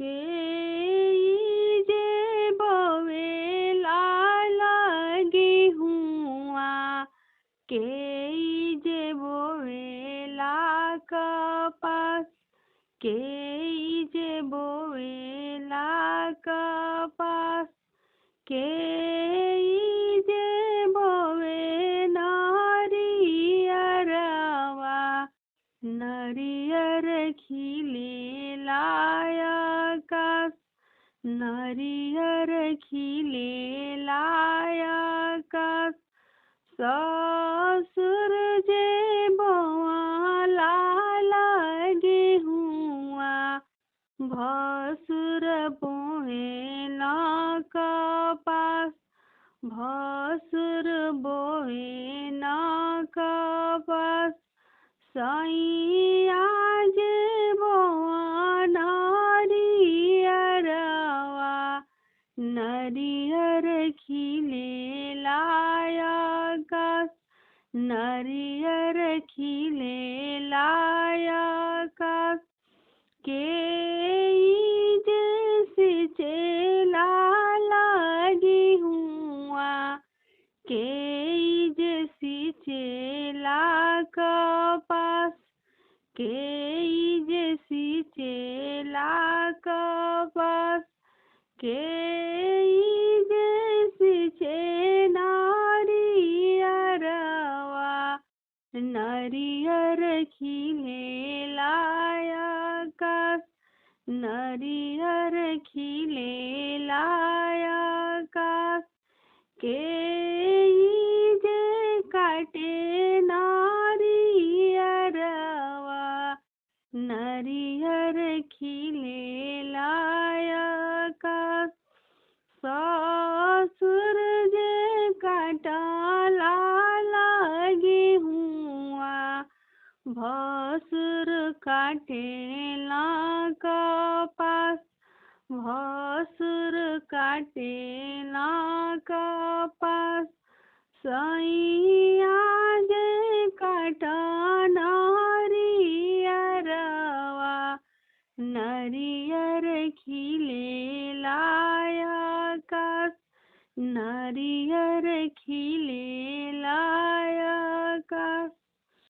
के जे बोवेला लगी हुआ के जे बोवेला कपास के जे बोवेला कपास के जे बोवे नारियरवा नरियर खिले लायकास नरियर खिले लायकास ससुर जे बोआला लगे हुआ भसुर बोए न कपास भसुर बोए न कपास सैया जे बोआ नारियरवा नरियर खिले लायकास नरियर खिले लायकास के जैसे चेला लगी हुआ के जैसी चेला कपास के जैसी चेला कपास के जैसी चे नारियरवा नरियर खिले लायकास नरियर खिले लायकास के जे काटे नारियरवा नरियर खिले लायकास ससुर जे काटला लगे हुआ भसुर काटेला कपास भसुर काटेला कपास सैया जे काट नारियरवा नरियर खिले लायकास नरियर खिले लायकास।